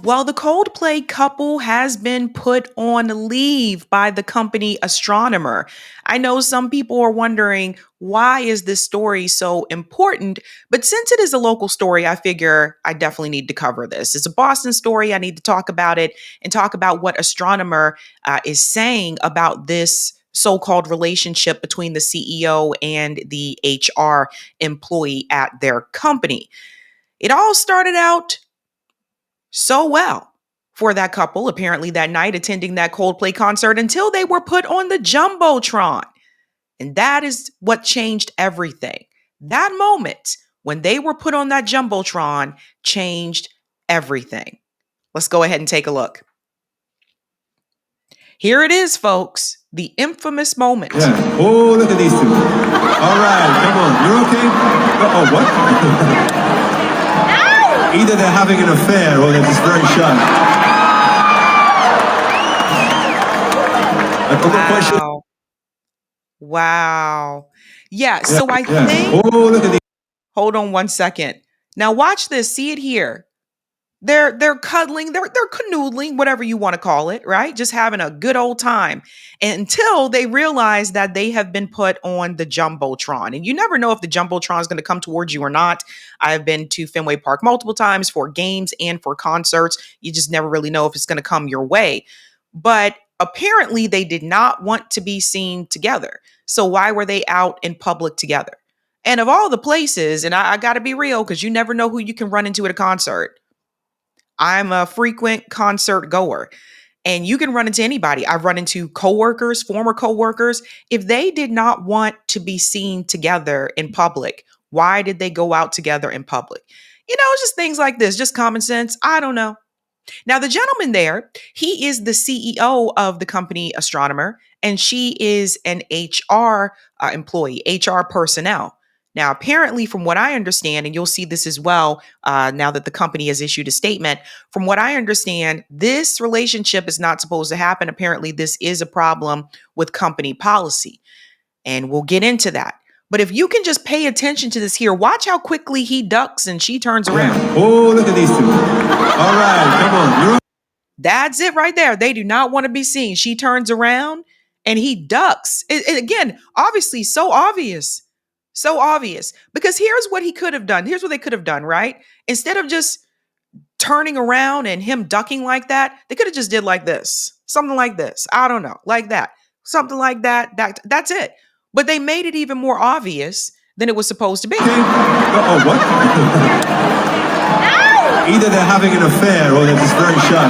Well, the Coldplay couple has been put on leave by the company Astronomer. I know some people are wondering, why is this story so important? But since it is a local story, I figure I definitely need to cover this. It's a Boston story. I need to talk about it and talk about what Astronomer is saying about this so-called relationship between the CEO and the HR employee at their company. It all started out so well for that couple, apparently that night attending that Coldplay concert until they were put on the Jumbotron. And that is what changed everything. That moment when they were put on that Jumbotron changed everything. Let's go ahead and take a look. Here it is, folks. The infamous moment. Yeah. Oh, look at these two. All right, come on. You're okay? Oh, what? Either they're having an affair or they're just very shy. Wow. Wow. Yeah, so I think... Oh, look at these. Hold on one second. Now watch this. See it here. They're cuddling, they're canoodling, whatever you want to call it, right? Just having a good old time until they realize that they have been put on the Jumbotron. And you never know if the Jumbotron is going to come towards you or not. I've been to Fenway Park multiple times for games and for concerts. You just never really know if it's going to come your way. But apparently they did not want to be seen together. So why were they out in public together? And of all the places, and I got to be real, because you never know who you can run into at a concert. I'm a frequent concert goer, and you can run into anybody. I've run into coworkers, former coworkers. If they did not want to be seen together in public, why did they go out together in public? You know, it's just things like this, just common sense. I don't know. Now, the gentleman there, he is the CEO of the company Astronomer, and she is an HR employee, HR personnel. Now, apparently, from what I understand, and you'll see this as well now that the company has issued a statement, from what I understand, this relationship is not supposed to happen. Apparently, this is a problem with company policy, and we'll get into that. But if you can just pay attention to this here, watch how quickly he ducks and she turns around. Oh, look at these two. All right, come on. That's it right there. They do not want to be seen. She turns around and he ducks. Again, obviously, so obvious. So obvious. Because here's what he could have done. Here's what they could have done, right? Instead of just turning around and him ducking like that, they could have just did like this. Something like this. I don't know. Like that. Something like that. That's it. But they made it even more obvious than it was supposed to be. Oh, what? Either they're having an affair or they're just very shy.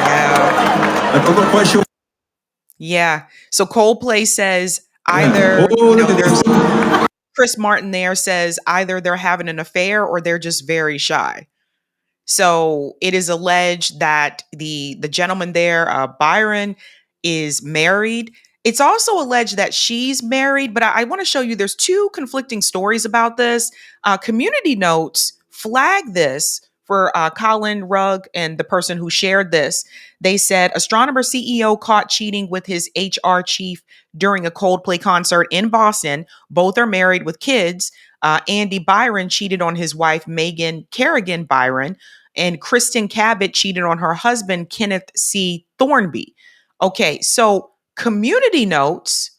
Yeah. I'm not quite sure. Yeah. So Coldplay says either there's Chris Martin there says either they're having an affair or they're just very shy. So it is alleged that the gentleman there, Byron, is married. It's also alleged that she's married, but I want to show you there's two conflicting stories about this. Community Notes flagged this for Colin Rugg and the person who shared this. They said Astronomer CEO caught cheating with his HR chief during a Coldplay concert in Boston. Both are married with kids. Andy Byron cheated on his wife, Megan Kerrigan Byron, and Kristen Cabot cheated on her husband, Kenneth C. Thornby. Okay, so Community Notes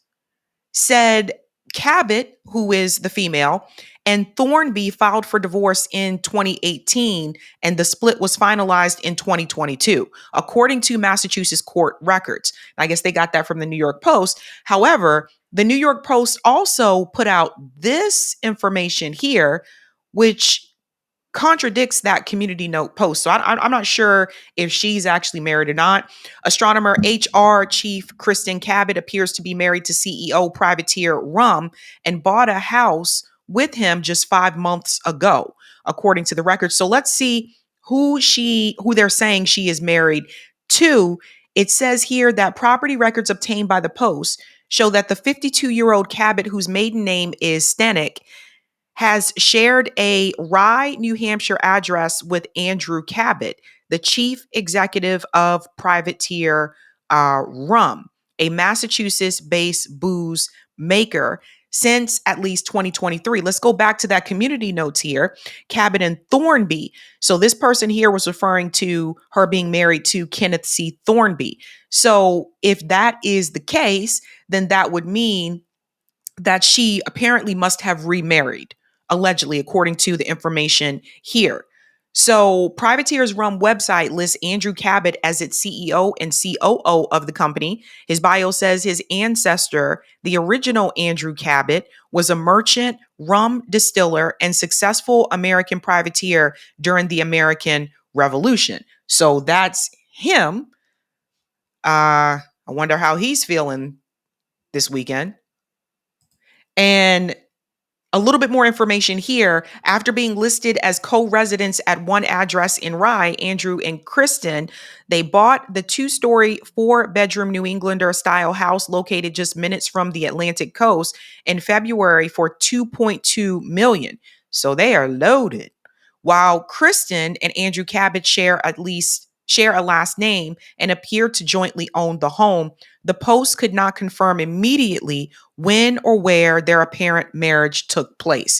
said Cabot, who is the female, and Thornby filed for divorce in 2018, and the split was finalized in 2022, according to Massachusetts court records. I guess they got that from the New York Post. However, the New York Post also put out this information here, which contradicts that Community Note post. So I'm not sure if she's actually married or not. Astronomer HR chief Kristen Cabot appears to be married to CEO privateer Rum and bought a house with him just 5 months ago, according to the record. So let's see who they're saying she is married to. It says here that property records obtained by the Post show that the 52-year-old Cabot, whose maiden name is Stenick, has shared a Rye, New Hampshire address with Andrew Cabot, the chief executive of Privateer Rum, a Massachusetts-based booze maker. since at least 2023. Let's go back to that community notes here. Cabot and Thornby. So this person here was referring to her being married to Kenneth C. Thornby. So if that is the case, then that would mean that she apparently must have remarried, allegedly, according to the information here. So, Privateer's Rum website lists Andrew Cabot as its CEO and COO of the company. His bio says his ancestor, the original Andrew Cabot, was a merchant, rum distiller, and successful American privateer during the American Revolution. So, that's him. I wonder how he's feeling this weekend. And a little bit more information here. After being listed as co-residents at one address in Rye, Andrew and Kristen, they bought the 2-story, 4-bedroom New Englander style house located just minutes from the Atlantic coast in February for $2.2 million. So they are loaded. While Kristen and Andrew Cabot share a last name and appear to jointly own the home, the Post could not confirm immediately when or where their apparent marriage took place.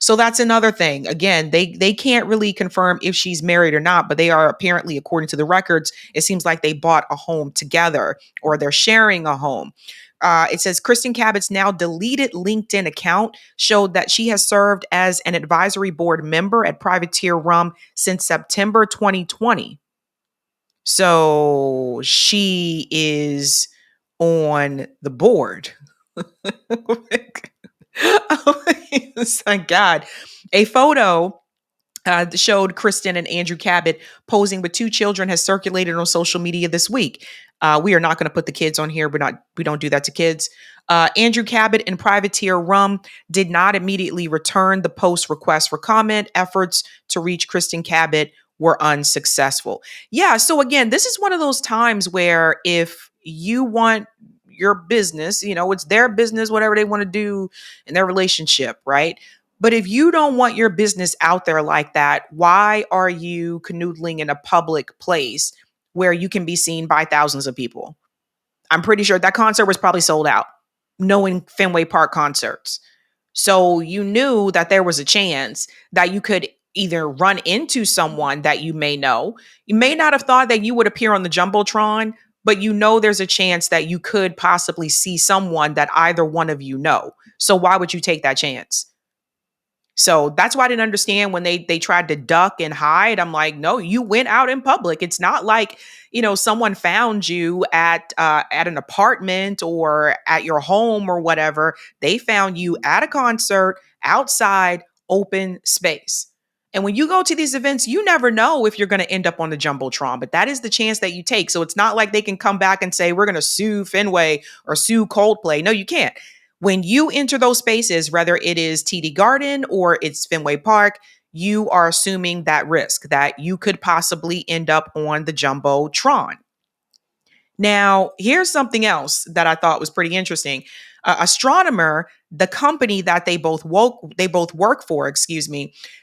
So that's another thing. Again, they can't really confirm if she's married or not, but they are apparently, according to the records, it seems like they bought a home together or they're sharing a home. It says Kristen Cabot's now deleted LinkedIn account showed that she has served as an advisory board member at Privateer Rum since September 2020. So she is on the board. Oh my God. A photo showed Kristen and Andrew Cabot posing with 2 children has circulated on social media this week. We are not going to put the kids on here. We don't do that to kids. Andrew Cabot and Privateer Rum did not immediately return the post request for comment. Efforts to reach Kristen Cabot were unsuccessful. Yeah. So again, this is one of those times where if you want your business, it's their business, whatever they want to do in their relationship, right? But if you don't want your business out there like that, why are you canoodling in a public place where you can be seen by thousands of people? I'm pretty sure that concert was probably sold out, knowing Fenway Park concerts. So you knew that there was a chance that you could either run into someone that you may know. You may not have thought that you would appear on the Jumbotron, but there's a chance that you could possibly see someone that either one of you know. So why would you take that chance? So that's why I didn't understand when they tried to duck and hide. I'm like, no, you went out in public. It's not like, someone found you at an apartment or at your home or whatever. They found you at a concert outside open space. And when you go to these events, you never know if you're going to end up on the Jumbotron, but that is the chance that you take. So it's not like they can come back and say, we're going to sue Fenway or sue Coldplay. No, you can't. When you enter those spaces, whether it is TD Garden or it's Fenway Park, you are assuming that risk that you could possibly end up on the Jumbotron. Now, here's something else that I thought was pretty interesting. Astronomer, the company that they both work for,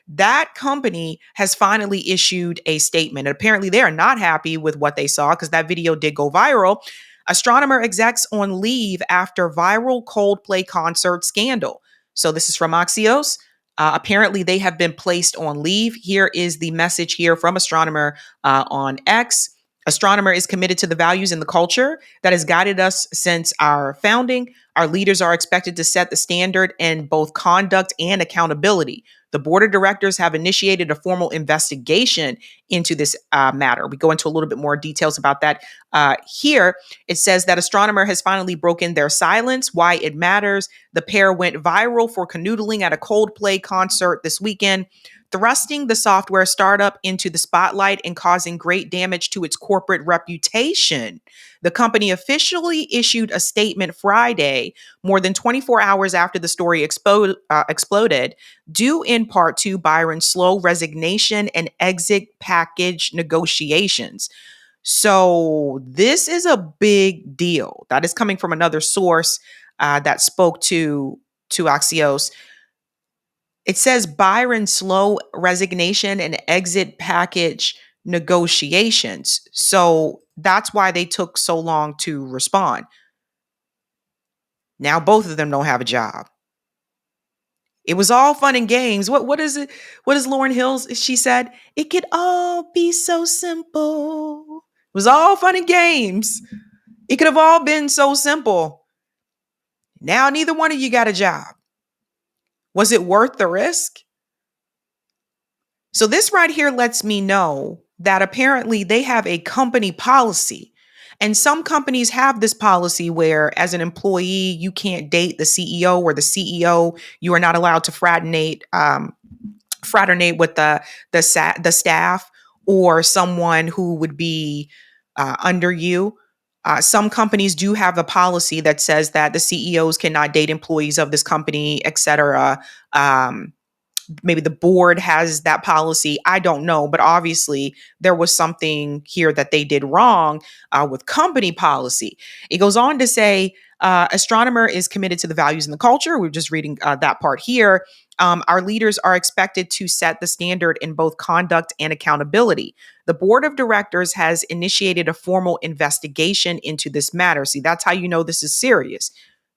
that company has finally issued a statement. And apparently, they are not happy with what they saw because that video did go viral. Astronomer execs on leave after viral Coldplay concert scandal. So this is from Axios. Apparently, they have been placed on leave. Here is the message here from Astronomer on X. Astronomer is committed to the values and the culture that has guided us since our founding. Our leaders are expected to set the standard in both conduct and accountability. The board of directors have initiated a formal investigation into this matter. We go into a little bit more details about that here. It says that Astronomer has finally broken their silence, why it matters. The pair went viral for canoodling at a Coldplay concert this weekend, thrusting the software startup into the spotlight and causing great damage to its corporate reputation. The company officially issued a statement Friday, more than 24 hours after the story exploded, due in part to Byron's slow resignation and exit package negotiations. So this is a big deal. That is coming from another source that spoke to Axios. It says Byron's slow resignation and exit package negotiations. So that's why they took so long to respond. Now both of them don't have a job. It was all fun and games. What is it? What is Lauryn Hill? She said, it could all be so simple. It was all fun and games. It could have all been so simple. Now neither one of you got a job. Was it worth the risk? So this right here lets me know that apparently they have a company policy. And some companies have this policy where, as an employee, you can't date the CEO, or the CEO, you are not allowed to fraternate with the staff or someone who would be under you. Some companies do have a policy that says that the CEOs cannot date employees of this company, etc. Maybe the board has that policy. I don't know, but obviously there was something here that they did wrong with company policy. It goes on to say, astronomer is committed to the values and the culture. We're just reading that part here. Our leaders are expected to set the standard in both conduct and accountability. The board of directors has initiated a formal investigation into this matter. See, that's how you know this is serious,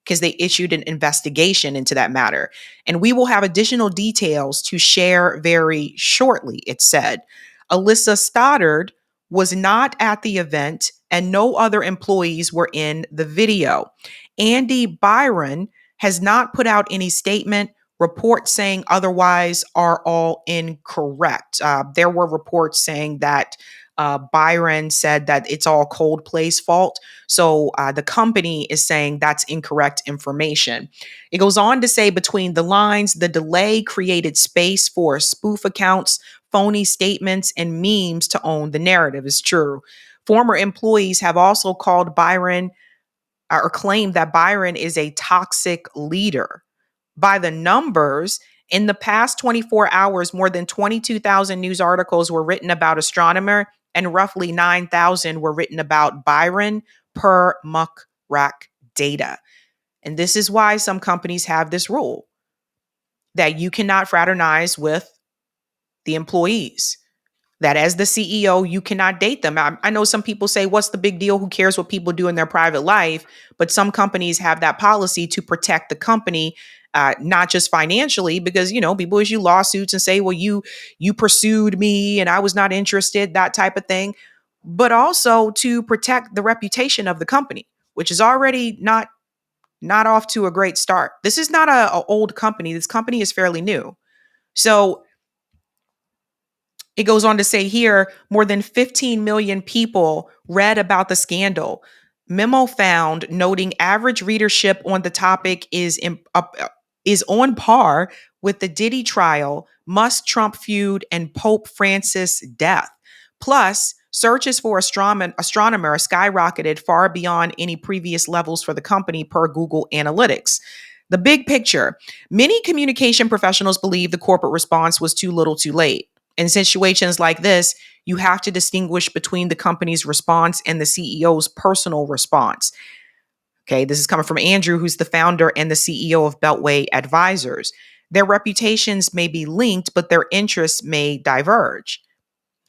because they issued an investigation into that matter. And we will have additional details to share very shortly, it said. Alyssa Stoddard was not at the event, and no other employees were in the video. Andy Byron has not put out any statement. Reports saying otherwise are all incorrect. There were reports saying that Byron said that it's all Coldplay's fault. So the company is saying that's incorrect information. It goes on to say, between the lines, the delay created space for spoof accounts, phony statements, and memes to own the narrative. Is true. Former employees have also called Byron or claimed that Byron is a toxic leader. By the numbers, in the past 24 hours, more than 22,000 news articles were written about astronomer, and roughly 9,000 were written about Byron per muck rack data. And this is why some companies have this rule that you cannot fraternize with the employees, that as the CEO, you cannot date them. I know some people say, what's the big deal? Who cares what people do in their private life? But some companies have that policy to protect the company, not just financially, because, people issue lawsuits and say, well, you pursued me and I was not interested, that type of thing, but also to protect the reputation of the company, which is already not off to a great start. This is not a old company. This company is fairly new. So it goes on to say here, more than 15 million people read about the scandal. Memo found noting average readership on the topic is on par with the Diddy trial, Musk Trump feud, and Pope Francis death. Plus, searches for astronomer skyrocketed far beyond any previous levels for the company, per Google Analytics. The big picture: many communication professionals believe the corporate response was too little too late. In situations like this, you have to distinguish between the company's response and the CEO's personal response. Okay, this is coming from Andrew, who's the founder and the CEO of Beltway Advisors. Their reputations may be linked, but their interests may diverge.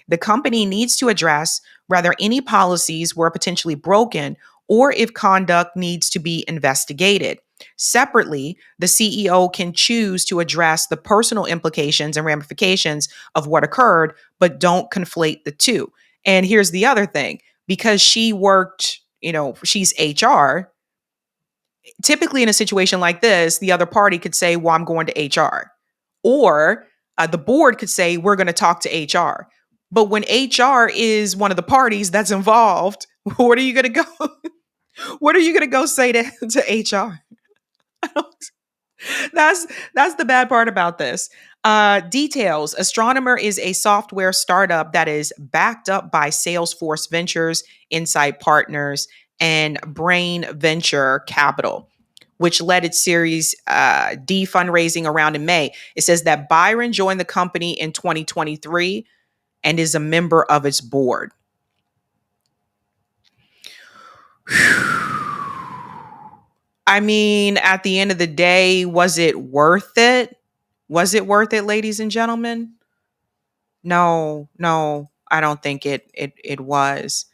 The company needs to address whether any policies were potentially broken or if conduct needs to be investigated. Separately, the CEO can choose to address the personal implications and ramifications of what occurred, but don't conflate the two. And here's the other thing: because she worked, she's HR, typically in a situation like this, the other party could say, well, I'm going to HR. Or the board could say, we're going to talk to HR. But when HR is one of the parties that's involved, what are you going to go? What are you going to go say to HR? That's the bad part about this. Details: Astronomer is a software startup that is backed up by Salesforce Ventures, Insight Partners, and Brain Venture Capital, which led its Series D fundraising around in May. It says that Byron joined the company in 2023 and is a member of its board. I mean, at the end of the day, was it worth it? Was it worth it, ladies and gentlemen? No, I don't think it was.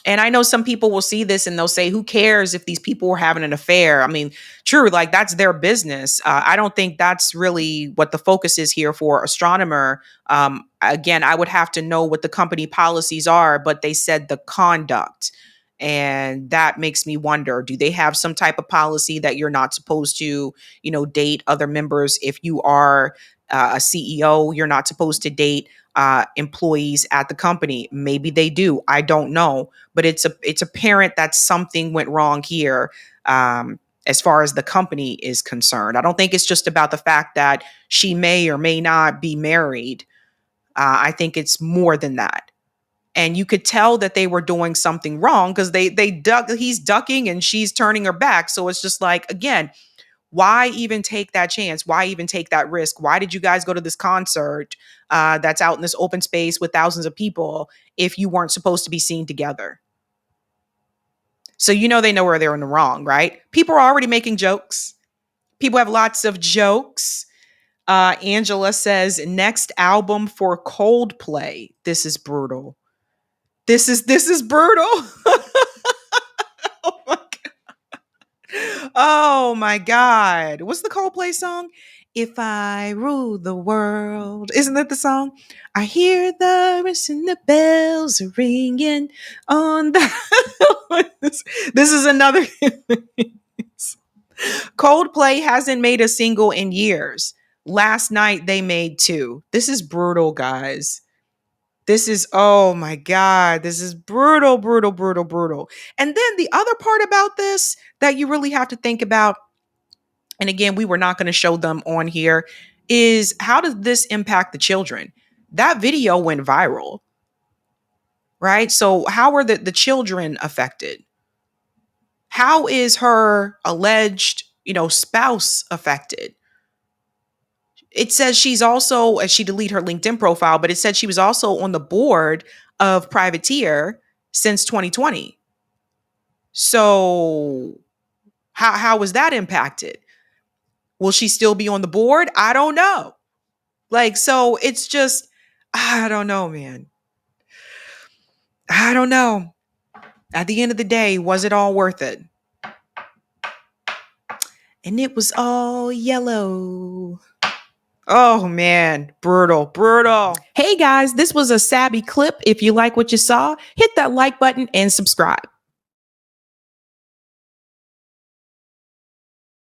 And I know some people will see this and they'll say, who cares if these people were having an affair? I mean, true, like that's their business. I don't think that's really what the focus is here for astronomer. Again, I would have to know what the company policies are, but they said the conduct. And that makes me wonder, do they have some type of policy that you're not supposed to, date other members? If you are a CEO, you're not supposed to date employees at the company. Maybe they do. I don't know, but it's apparent that something went wrong here, as far as the company is concerned. I don't think it's just about the fact that she may or may not be married. I think it's more than that. And you could tell that they were doing something wrong because they duck. He's ducking and she's turning her back. So it's just like, again, why even take that chance? Why even take that risk? Why did you guys go to this concert that's out in this open space with thousands of people if you weren't supposed to be seen together? So they know where they're in the wrong, right? People are already making jokes. People have lots of jokes. Angela says, next album for Coldplay. This is brutal. This is brutal. Oh my Oh my God. What's the Coldplay song? If I rule the world. Isn't that the song? I hear the and the bells are ringing on the. this is another. Coldplay hasn't made a single in years. Last night they made two. This is brutal, guys. This is, oh my God, this is brutal, brutal, brutal, brutal. And then the other part about this that you really have to think about, and again, we were not going to show them on here, is how does this impact the children? That video went viral, right? So how are the children affected? How is her alleged, spouse affected? It says she's also, as she deleted her LinkedIn profile, but it said she was also on the board of Privateer since 2020. So how was that impacted? Will she still be on the board? I don't know. So it's just, I don't know, man. I don't know. At the end of the day, was it all worth it? And it was all yellow. Oh man, brutal, brutal. Hey guys, this was a Sabby clip. If you like what you saw, hit that like button and subscribe.